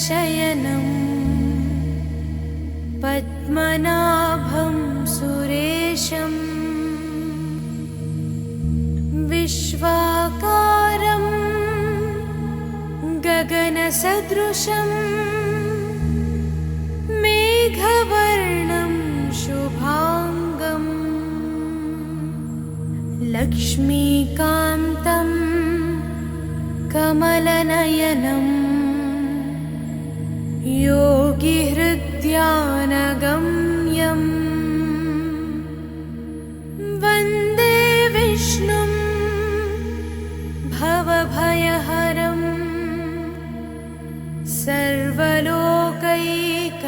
शयनं पद्मनाभं सुरेशं विश्वाकारं गगनसदृशं मेघवर्णं शुभांगं लक्ष्मीकान्तं कमलनयनम् योगिहृद्यानगम्यं वन्दे विष्णुं भवभयहरं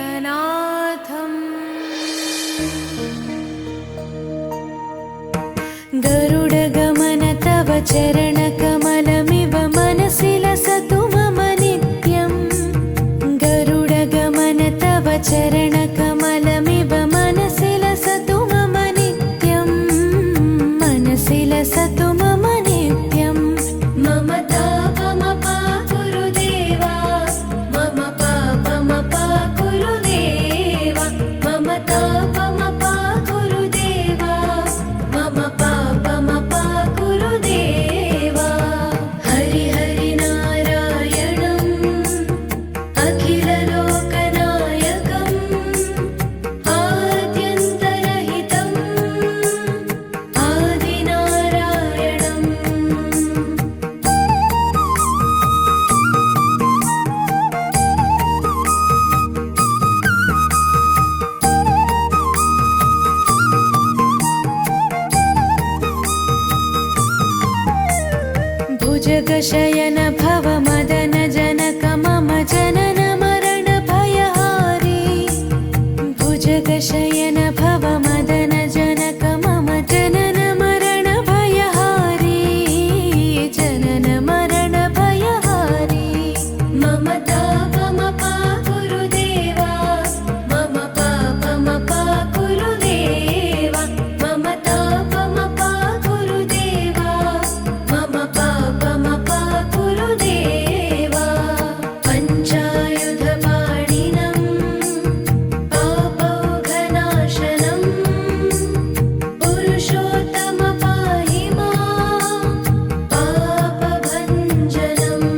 सर्वलोकैकनाथम् गरुडगमन तव चरणकमलमिव मनसि लसतु मम नित्यम् गरुडगमन तव चरणकमलमिव मनसि लसतु मम नित्यम् मनसि लसतु मम नित्यम् मम तापमपाकुरु देवा मम पापमपाकुरु देवा मम तापमपाकुरु देवा मम पापमपाकुरु देवा हरि हरि नारायणम् अखिललोकनायकम् आद्यन्तरहितम् आदिनारायणम् भुजगशयन भव मदन जनक मम जनन मरण भयहारी भुजगशयन भव मदन जनक मम जनन मरण भयहारी जनन मरण भयहारी मम तापमपाकुरु देवा मम पापमपाकुरु देवा मम तापमपाकुरु देवा मम पापमपाकुरु देवा पञ्चायुधपाणिनं पापौघनाशनं पुरुषोत्तम पाहि मां पापभञ्जनम्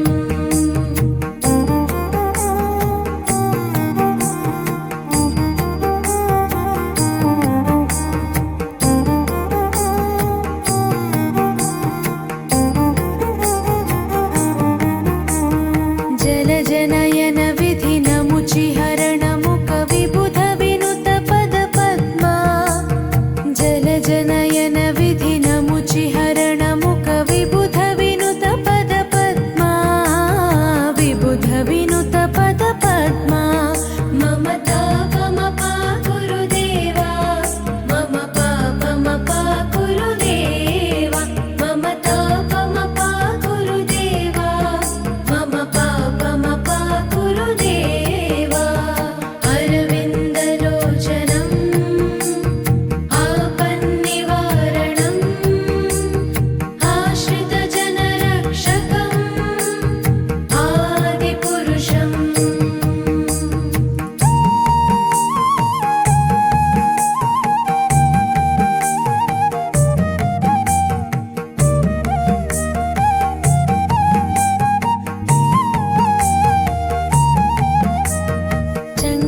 जलजनयन विधिनमुचिहरणमुख विबुध विनुत पद पद्मा जलजनयन विधिनमुचिहरणमुख विबुध विनुत पद पद्मा विबुध विनुत पद पद्मा मम तापमपाकुरु देवा मम पापमपाकुरु देवा मम तापमपाकुरु देवा मम पापमपाकुरु देवा अरविन्दलोचनम् आपन्निवारणम् आश्रितजनरक्षकम् आदिपुरुषम्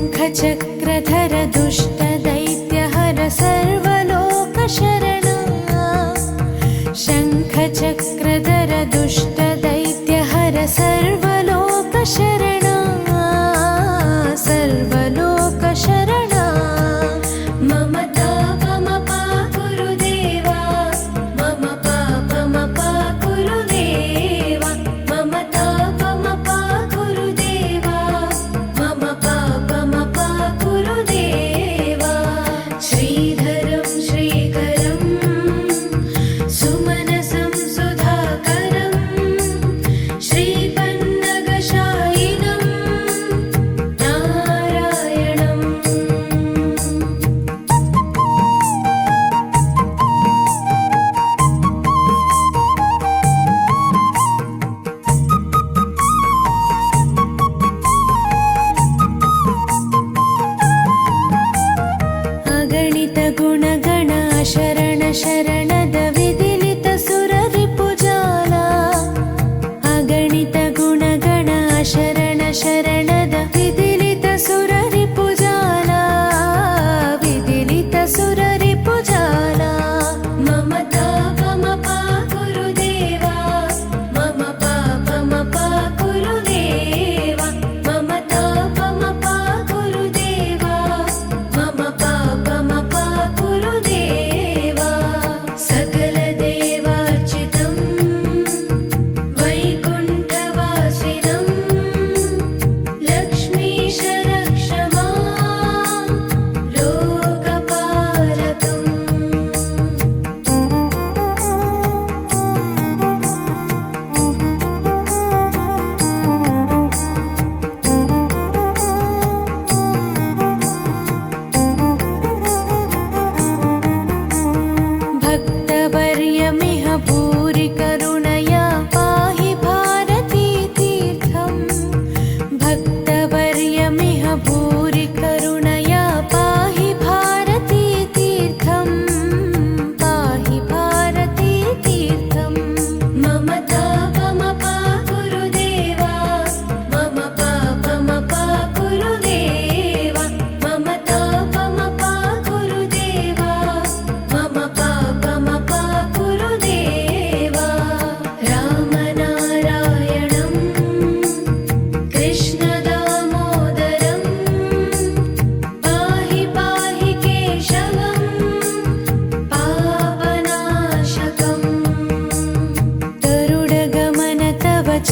शङ्खचक्रधर दुष्टदैत्यहर सर्वलोकशरणा शङ्खचक्रधर दुष्टदैत्यहर सर्वलोकशरणा सर्वलोकशरणा मम तापमपाकुरु देवा मम पापमपाकुरु देवा मम तापमपाकुरु देवा मम पापमपाकुरु देवा श्रीधरं श्रीकरं सुमनसं सुधाकरम्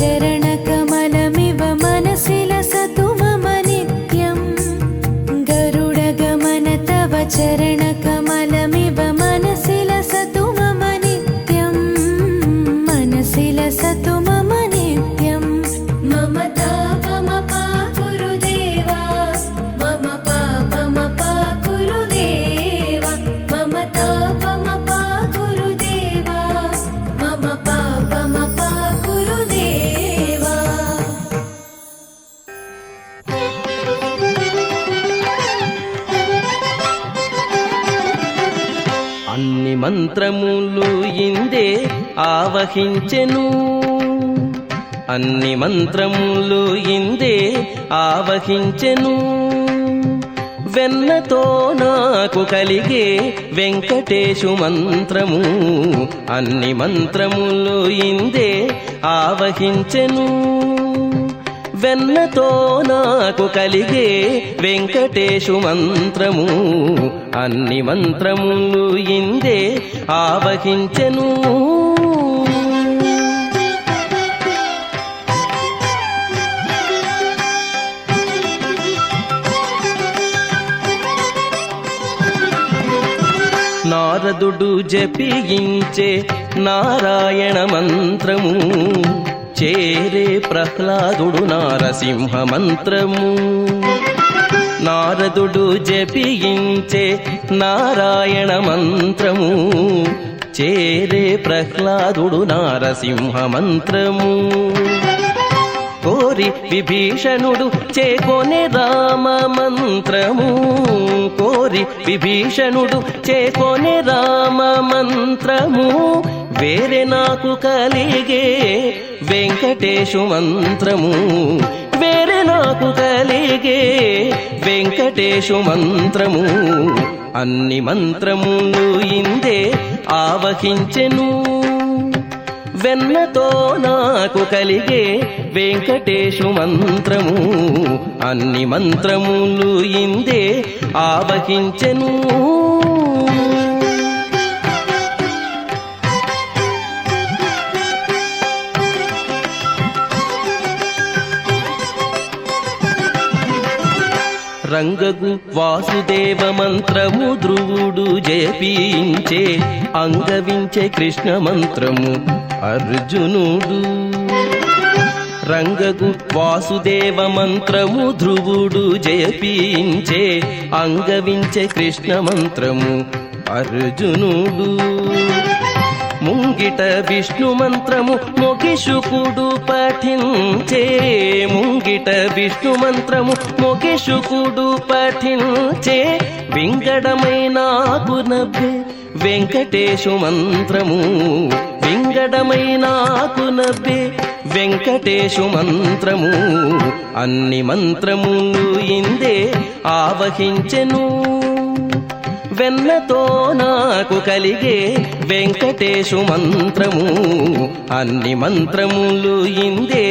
चरणकमलमिव मनसि लसतु मम नित्यं गरुडगमन तव चरणकमलमिव मनसि लसतु मम नित्यं मनसि लसतु मम नित्यं मम तापमपा गुरुदेवा मम पापमपा गुरुदेवा मम तापमपा गुरुदेवा मम पापमपा गुरुदेवा అన్ని మంత్రములు ఇందే ఆవహించెను అన్ని మంత్రములు ఇందే ఆవహించెను వెన్నతో నాకు కలిగే వెంకటేశు మంత్రము అన్ని మంత్రములు ఇందే ఆవహించెను వెన్నతో నాకు కలిగే వెంకటేశు మంత్రము అన్ని మంత్రములు ఇందే ఆవహించెను నారదుడు జపించే నారాయణ మంత్రము చేరే ప్రహ్లాదుడు నారసింహ మంత్రము నారదుడు జపించే నారాయణ మంత్రము చేరే ప్రహ్లాదుడు నారసింహ మంత్రము కోరి విభీషణుడు చేకొనే రామ మంత్రము కోరి విభీషణుడు చేకొనే రామ మంత్రము వేరే నాకు కలిగే వెంకటేశు మంత్రము వేరే నాకు కలిగే వెంకటేశు మంత్రము అన్ని మంత్రములు ఇందే ఆవహించెను వెన్నతో నాకు కలిగే వెంకటేశు మంత్రము అన్ని మంత్రములు ఇందే ఆవహించెను రంగగు వాసుదేవ మంత్రము ధ్రువుడు జపించే అంగవించే కృష్ణ మంత్రము అర్జునుడు రంగగు వాసుదేవ మంత్రము ధ్రువుడు జపించే అంగవించే కృష్ణ మంత్రము అర్జునుడు ముంగిట విష్ణు మంత్రము మొగిషుకుడు పఠించే ముంగిట విష్ణు మంత్రము మొగిషుకుడు పఠించే వింగడమై నాకు నవ్వే వెంకటేశు మంత్రము వింగడమై నాకు నవ్వే వెంకటేశు మంత్రము అన్ని మంత్రములు ఇందే ఆవహించెను వెన్నతో నాకు కలిగే వెంకటేశు మంత్రము అన్ని మంత్రములు ఇందే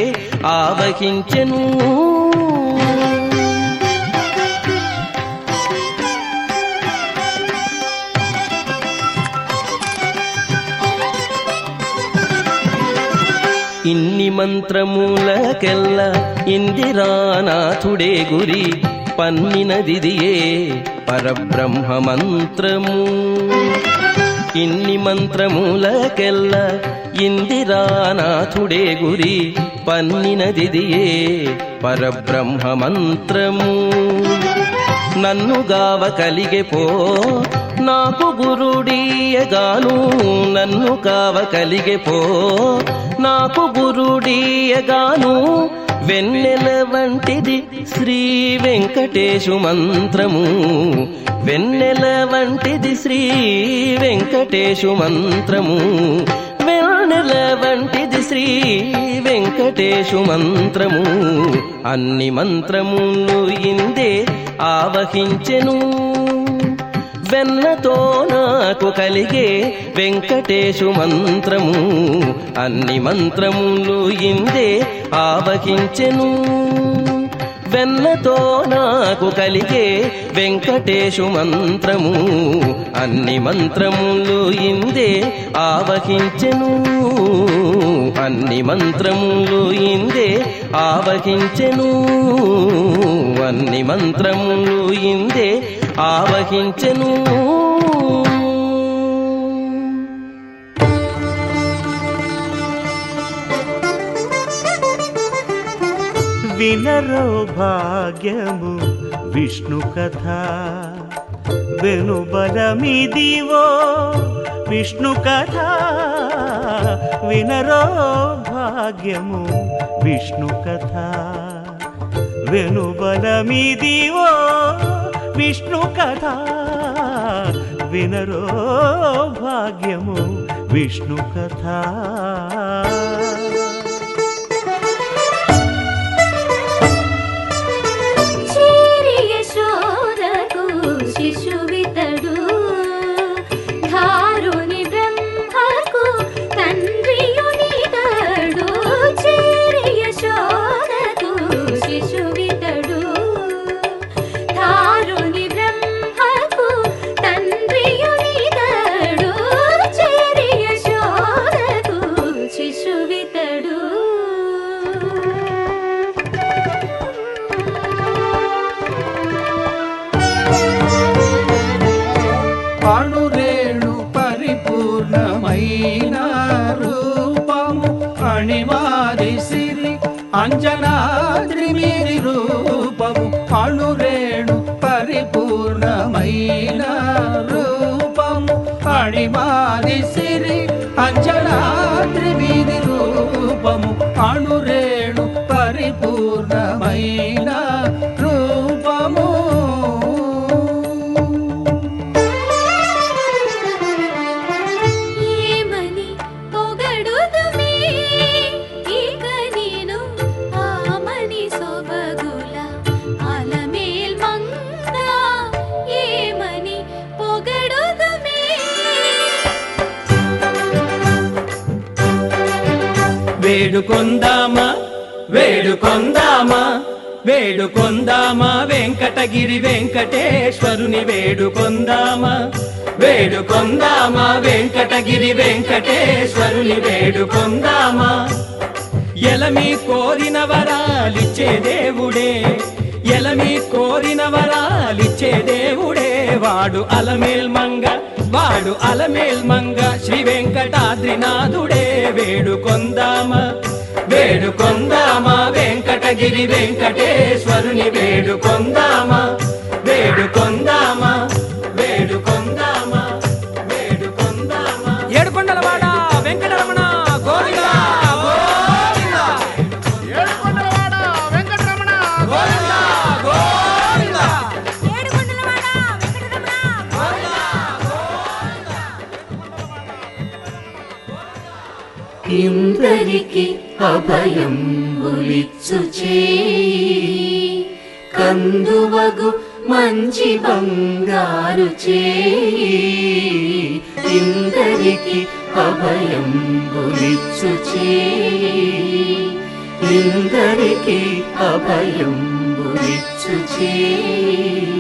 ఆవహించెను ఇన్ని మంత్రములకెల్ల ఇందిరానాథుడే గురి పన్నినదిదియే పరబ్రహ్మ మంత్రము ఇన్ని మంత్రములకెల్ల ఇందిరానాథుడే గురి పన్నినదిదియే పరబ్రహ్మ మంత్రము నన్ను గావ కలిగే పో నాకు గురుడీయగాను నన్ను కావ కలిగే పో నాకు గురుడీయగాను వెన్నెల వంటిది శ్రీ వెంకటేశు మంత్రము వెన్నెల వంటిది శ్రీ వెంకటేశు మంత్రము వెన్నెల వంటిది శ్రీ వెంకటేశు మంత్రము అన్ని మంత్రములు ఇందే ఆవహించెను వెన్నతో నాకు కలిగే వెంకటేశు మంత్రము అన్ని మంత్రములు ఇందే ఆవహించెను వెన్నతో నాకు కలిగే వెంకటేశు మంత్రము అన్ని మంత్రములు ఇందే ఆవహించెను అన్ని మంత్రములు ఇందే ఆవహించెను అన్ని మంత్రములు ఇందే ఆవహించెను వినరో భాగ్యము విష్ణు కథ వెనుబలమిదివో విష్ణు కథ వినరో భాగ్యము విష్ణు కథ వెనుబలమిదివో విష్ణు కథ వినరో భాగ్యము విష్ణు కథ శిశువితడు ధారుని బ్రహ్మకు తండ్రియునితడు చేరి యశోదకు శిశువితడు ధారుని బ్రహ్మకు తండ్రియునితడు చేరి యశోదకు శిశువితడు అణురేణు పరిపూర్ణమైన రూపము అణిమాది సిరి అంజనాద్రి మీరి రూపము అణురేణు పరిపూర్ణమైన రూపము అణిమాది సిరి అంజనాద్రి మీరి రూపము అణురేణు పరిపూర్ణమైన రూపము వేడుకొందామా వేడుకొందామా వేడుకొందామా వెంకటగిరి వెంకటేశ్వరుని వేడుకొందామా వేడుకొందామా వెంకటగిరి వెంకటేశ్వరుని వేడుకొందామా ఎలమి కోరిన వరాలిచ్చే దేవుడే ఎలమి కోరిన వరాలిచ్చే దేవుడే వాడు అలమేల్ మంగ శ్రీ వెంకటాద్రినాథుడే వేడుకొందామా వేడుకొందామా వెంకటగిరి వెంకటేశ్వరుని వేడుకొందామా వేడుకొందామా వేడుకొందామా వేడుకొందామా ఏడుకొండలవాడ వెంకటరమణ గోవిందా గోవిందా ఏడుకొండలవాడ వెంకటరమణ గోవిందా గోవిందా ఏడుకొండలవాడ వెంకటరమణ గోవిందా గోవిందా ఇందరికి అభయం బులిచ్చు చేయి కందువగు మంచి బంగారు చేయి ఇందరికి అభయం బులిచ్చు చేయి ఇందరికి అభయం బులిచ్చు చేయి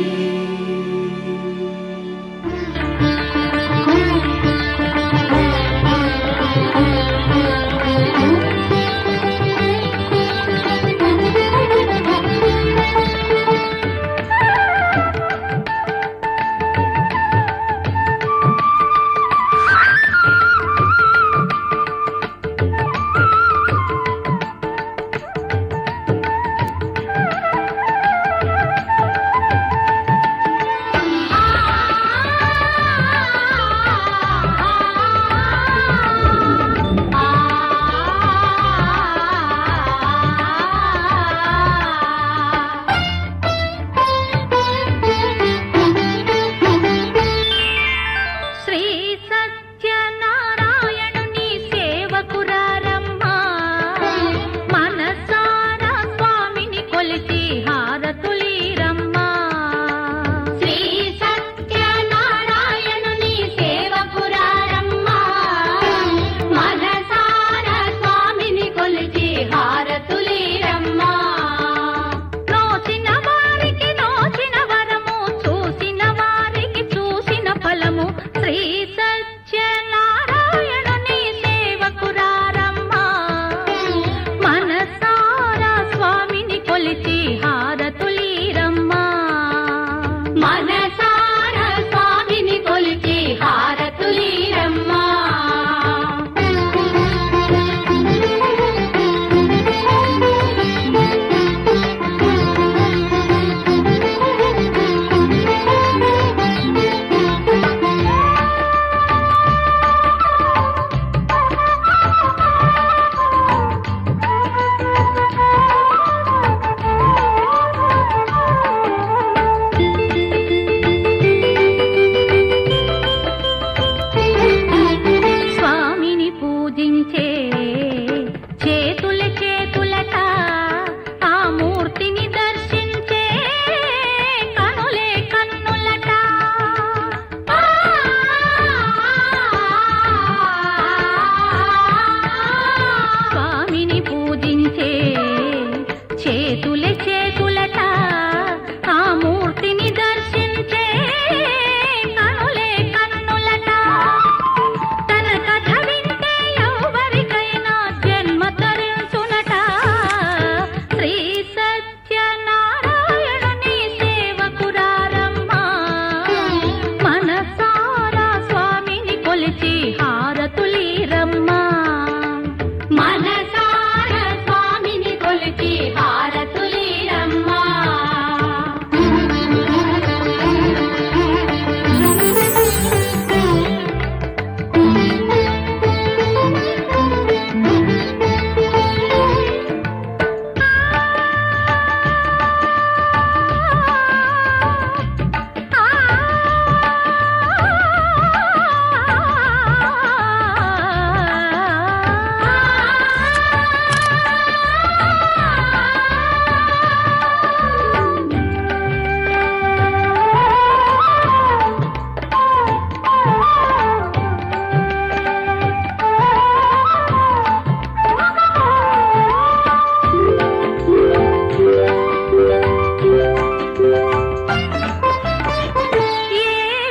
మనసార స్వామిని కొలిచి హారతులీరమ్మా. స్వామిని పూజించే చేతుల చేతులట, ఆ మూర్తిని దర్శించే కనులే కన్నులట. స్వామిని పూజించే చేతుల చేతులట, ఆ మూర్తిని దర్శించే కనులే కన్నులట. తన కథ వింటే ఎవరికైనా జన్మ తరించునట. శ్రీ సత్యనారాయణుని సేవకురారమ్మా. మనసారా స్వామిని కొలిచి హారతులీరమ్మా. మనసారా స్వామిని కొలిచి హారతులీరమ్మా. ఏ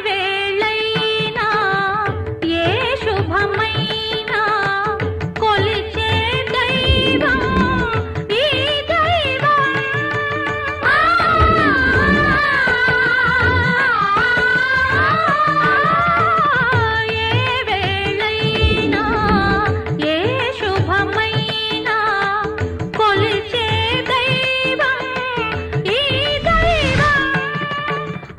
వేళైనా ఏ శుభమైనా కొలిచే దైవం ఈ దైవం. ఏ వేళైనా ఏ శుభమైనా కొలిచే దైవం ఈ దైవం.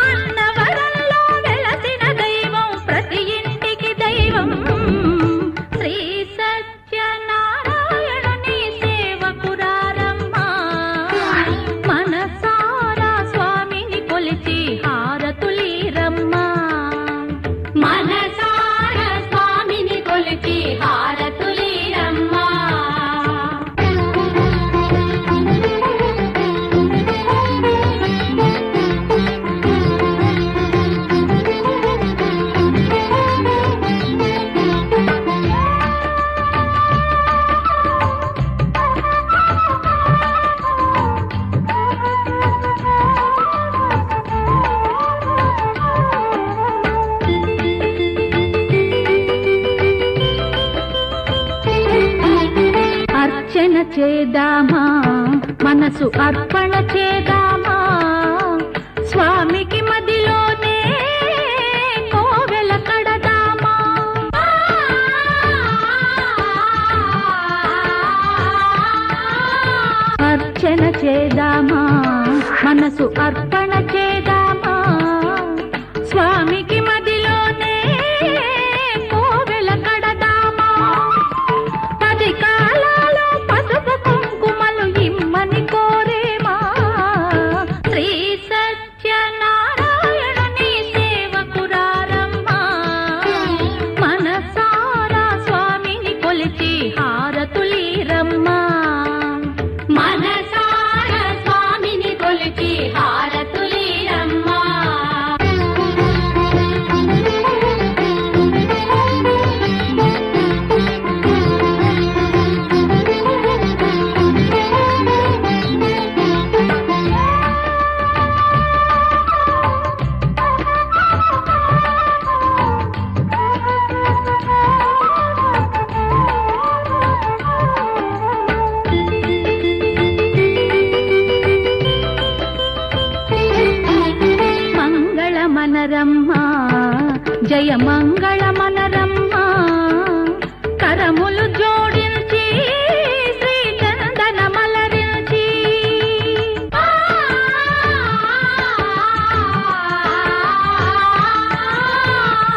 అన్నవరంలో వెలసిన దైవం, ప్రతి ఇంటికి దైవం. శ్రీ సత్యనారాయణుని సేవకురారమ్మా. మనసారా స్వామిని కొలిచి హారతులీరమ్మా. మనసారా స్వామిని కొలిచి హారతులీరమ్మా. అర్చన చేద్దామా, మనసు అర్పణ చేద్దామా. స్వామికి మదిలోనే కోవెల కడదామా. అర్చన చేద్దామా, మనసు అర్పణ చేద్దామా. స్వామికి మదిలోనే కోవెల కడదామా. 10 కాలాలు పసుపు కుంకుమలు ఇమ్మని కోరేమా. శ్రీ సత్యనారాయణుని సేవకురారమ్మా. మనసారా స్వామిని కొలిచి హారతులీరమ్మా. మనసారా స్వామిని కొలిచి హారతులీరమ్మా. మనరమ్మ జయ మంగళ మనరమ్మ కరములు జోడించి శ్రీ చందన మలరించి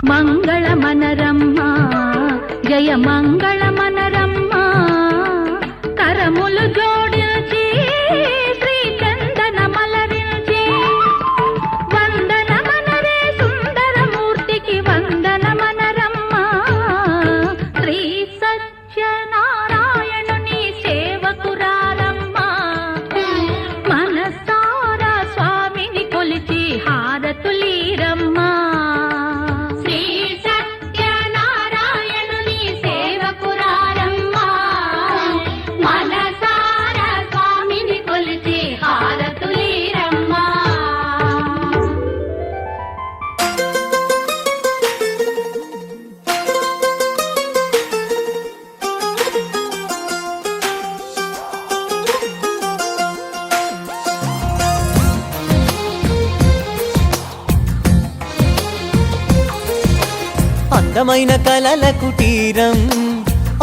మంగళ మనరమ్మ జయ మంగళ మనరమ్మ కరములు జోడించి శ్రీ చందన మలరించి వందన మనరే సుందరమూర్తికి వందన మనరమ్మ శ్రీ సత్యనారాయణుని సేవకురారమ్మ మనసారా స్వామిని కొలిచి హారతులీరమ్మ శ్రీ సత్యనారాయణుని సేవకురారమ్మ మనసారా స్వామిని కొలిచి హారతులీరమ్మ అందమైన కలల కుటీరం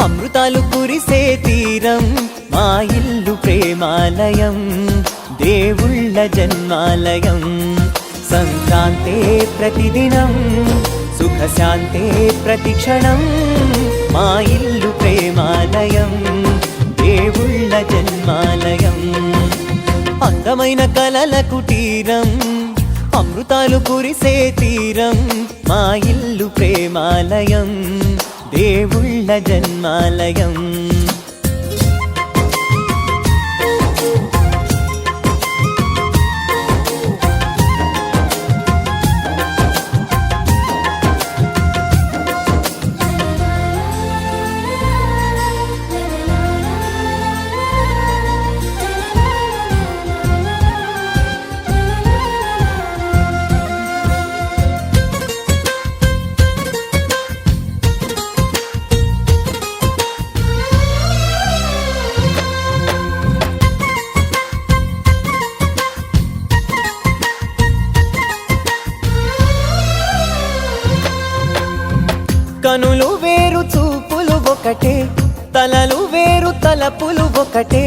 అమృతాలు కురిసే తీరం మా ఇల్లు ప్రేమాలయం దేవుళ్ళ జన్మాలయం సంక్రాంతే ప్రతిదినం సుఖశాంతే ప్రతిక్షణం మా ఇల్లు ప్రేమాలయం దేవుళ్ళ జన్మాలయం అందమైన కలల కుటీరం అమృతాలు కురిసే తీరం మా ఇల్లు ప్రేమాలయం దేవుళ్ళ జన్మాలయం కనులు వేరు చూపులు ఒకటే తలలు వేరు తలపులు ఒకటే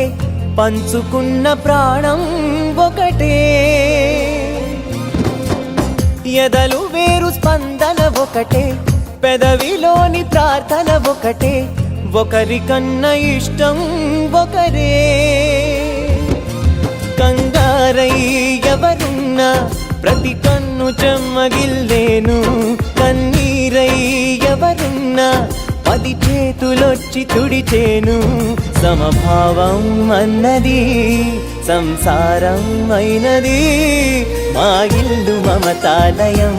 పంచుకున్న ప్రాణం ఒకటే ఎదలు వేరు స్పందన ఒకటే పెదవిలోని ప్రార్థన ఒకటే ఒకరికన్నా ఇష్టం ఒకరే కంగారై ఎవరున్నా ప్రతి కన్ను చెమ్మగిల్లేను కన్నీరై ఎవరున్నా 10 చేతులొచ్చి తుడిచేను సమభావం అన్నది సంసారం అయినది మా ఇల్లు మమతాలయం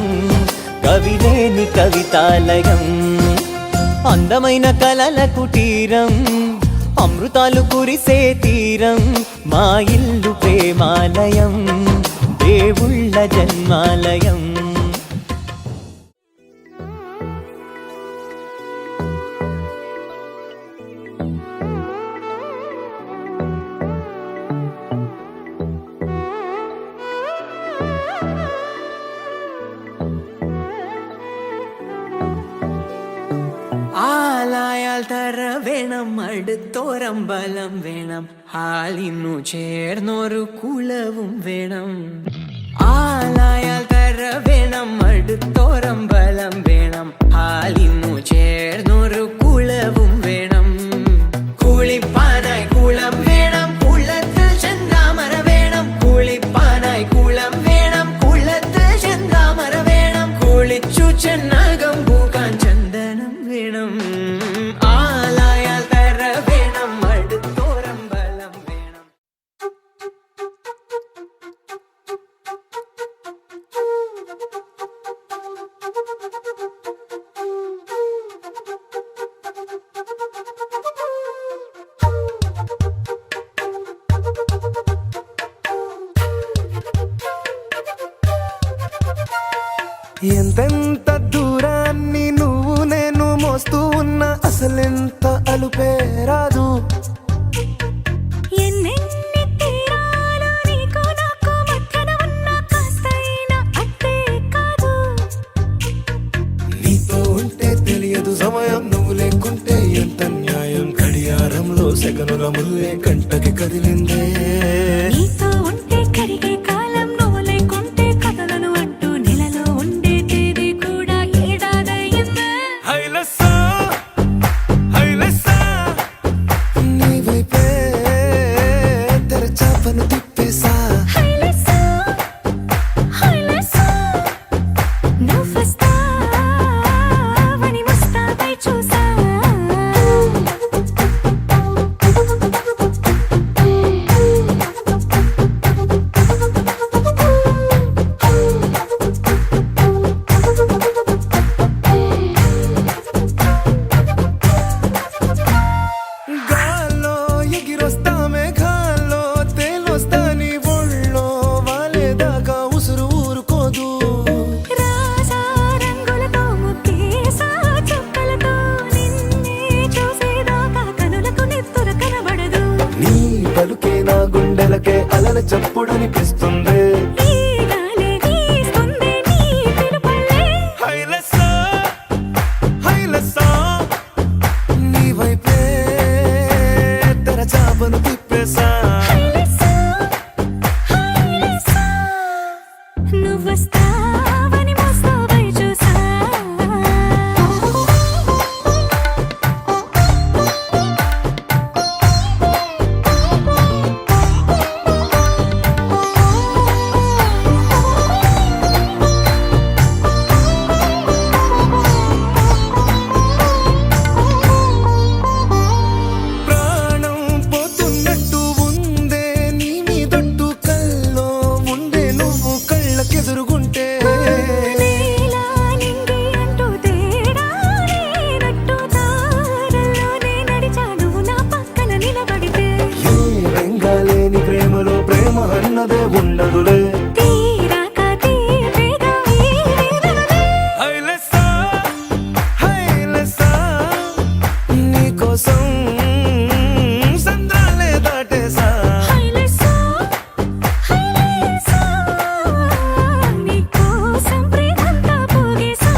కవిలేని కవితాలయం అందమైన కలల కుటీరం అమృతాలు కురిసే తీరం మా ఇల్లు ప్రేమాలయం దేవుళ్ళ జన్మాలయం ആലായാൽ തര വേണം അടുത്തോരമ്പലം വേണം ആലിന്നു ചേർന്നൊരു കുളവും വേണം ആലായാൽ തര വേണം അടുത്തോരമ്പലം വേണം ആലിന്നു ചേർന്നൊരു കുളവും വേണം കുളിപ്പാനായി കുളം വേണം കുളത്ത് ചെന്താമര വേണം കുളിപ്പാനായി കുളം വേണം കുളത്ത് ചെന്താമര വേണം കുളിച്ചു ചെന്നകം പൂക്കാൻ ചന്ദനം വേണം ആലായാൽ തര വേണം അടുത്തോരമ്പലം വേണം ఎంతెంత దూరాన్ని నువ్వు నేను మోస్తూ ఉన్నా అసలెంత అలుపే రాదు ఎన్నెన్ని తీరాలు నీకు నాకు మధ్యన ఉన్న కాస్తైనా అట్టే కాదు సెకనుల ముల్లే కంటకి కదిలిందే నీతో ఉంటే కరిగే కాలం నువ్వు లేకుంటే కథలను అంటూ నెలలో ఉండే తేదీ కూడా ఏడాదయ్యిందే హైలెస్సా హైలెస్సా నీ వైపే తెరచాపను తిప్పేసా హైలెస్సా హైలెస్సా నువ్వొస్తావని ముస్తాబై చూసా గాల్లో ఎగిరొస్తా మేఘాల్లో తేలొస్తా నీ ఒళ్ళో వాలేదాకా ఉసురు ఊరుకోదు రాజా రంగులతో ముక్కేసా చుక్కలతో నిన్నే చూసేదాకా కనులకు నిద్ర కనబడదు నీ పలుకే నా గుండెలకే అలల చప్పుడనిపిస్తుంది ఈ గాలి వీస్తుంది నీ పిలుపులే హైలెస్సా హైలెస్సా నీ వైపే తెరచాపను తిప్పేసా హైలెస్సా హైలెస్సా నువ్వొస్తావని ముస్తాబై చూసా ప్రాణం పోతున్నట్టు ఉందే నీ మీదొట్టు కల్లో ఉండే నువ్వు కళ్ళకెదురుగుంటే నీలా నింగి అంటూ తేడా లేనట్టు దారుల్లోనే నడిచా నువ్వు నా పక్కన నిలబడితే ఏ వెంగాలేని ప్రేమలో ప్రేమ అన్నదే ఉండదులే తీరాక తీపేగా ఈ వేదనలే హైలెస్సా హైలెస్సా నీకోసం సంద్రాలే దాటేసా హైలెస్సా హైలెస్సా నీకోసం ప్రేమంతా పోగేసా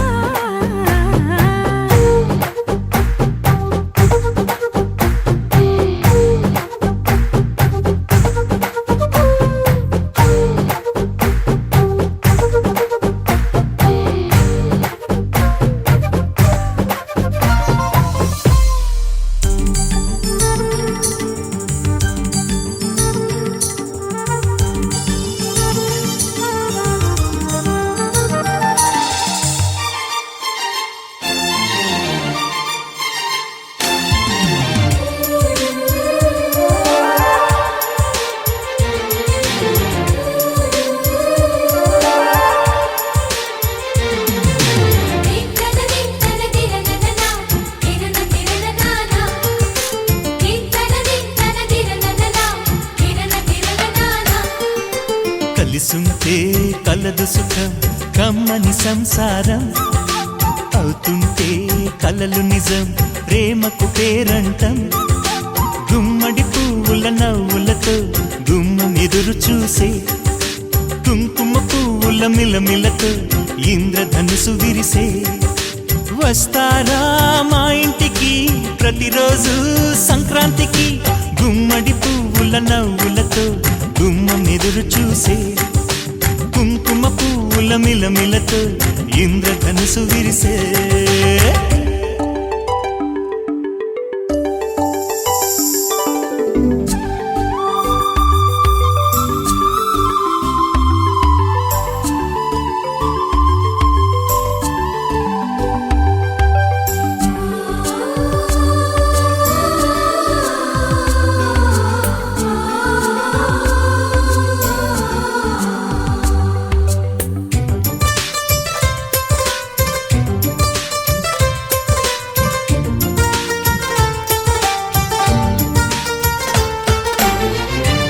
కలిసుంటే కలదు సుఖం కమ్మని సంసారం అవుతుంటే కలలు నిజం ప్రేమకు పేరంటం గుమ్మడి పువ్వుల నవ్వులతో గుమ్మం ఎదురు చూసే కుంకుమ పువ్వుల మిలమిలతో ఇంద్రధనుసు విరిసే వస్తారా మా ఇంటికి ప్రతిరోజు సంక్రాంతికి గుమ్మడి పువ్వుల నవ్వులతో గుమ్మం ఎదురు చూసే కుంకుమ పువ్వుల మిలమిలతో ఇంద్రధనుసు విరిసే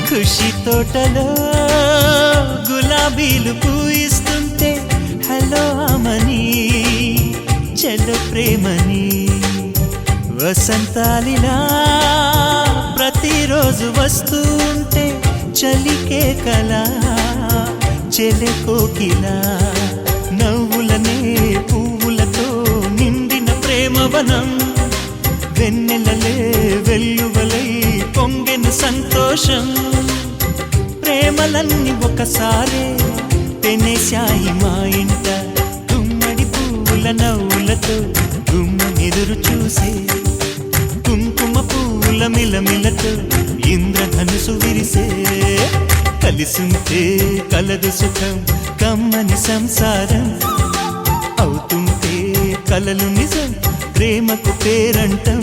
ఖుషి తోటలో గులాబీలు పూయిస్తుంటే హలో అమని చెల్లు ప్రేమని వసంతాలిలా ప్రతిరోజు వస్తుంటే చలికే కలా చెలె కోకిలా నవ్వులనే పువ్వులతో నిండిన ప్రేమవనం వెన్నెలలే వెల్లువలై ఒక్కసారే తెనేశాయి మా ఇంట గుమ్మడి పువ్వుల నవ్వులతో గుమ్మెదురు చూసే కుంకుమ పువ్వుల మిలమిలతో ఇంద్రధనుసు విరిసే కలిసుంటే కలదు సుఖం కమ్మని సంసారం అవుతుంటే కలలు నిజం ప్రేమకు పేరంటం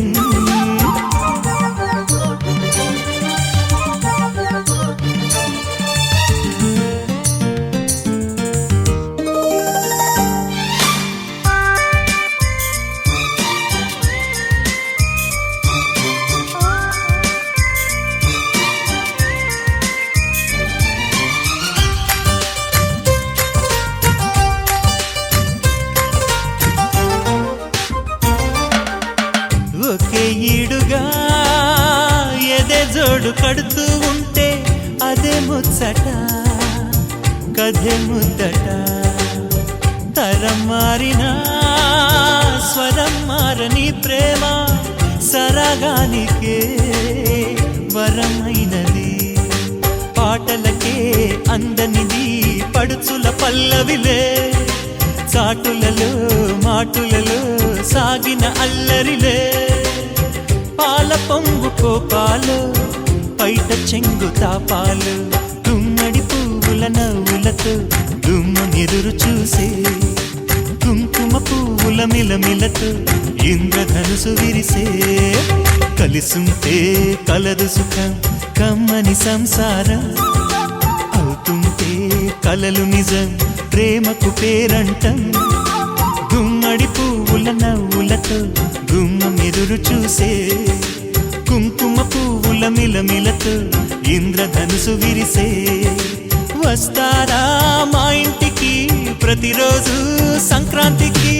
ఒకే ఈడుగా ఎదే జోడు కడుతూ ఉంటే అదే ముచ్చట కథే ముద్దట తరం మారినా స్వరం మారని ప్రేమ సరగానికే వరమైనది పాటలకే అందనిది పడుచుల పల్లవిలే చాటులలో మాటులలో సాగిన అల్లరిలే పాల పొంగు కోపాలు పైట చెంగు తాపాలు గుమ్మడి పువ్వుల నవ్వులతో గుమ్మెదురు చూసే కుంకుమ పువ్వుల మిలమిలతో ఇంద్రధనుసు విరిసే కలిసుంటే కలదు సుఖం కమ్మని సంసారం అవుతుంటే కలలు నిజం ప్రేమకు పేరంటం గుమ్మడి పువ్వుల నవ్వులతో గుమ్మెదురు చూసే కుంకుమ పువ్వుల మిలమిలతో ఇంద్రధనుసు విరిసే వస్తారా మా ఇంటికి ప్రతిరోజు సంక్రాంతికి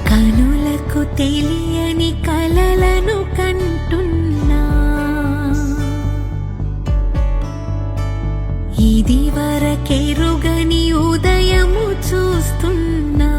కనులకు తెలియని కలలను కంటున్నా ఇది వరకెరుగని ఉదయము చూస్తున్నా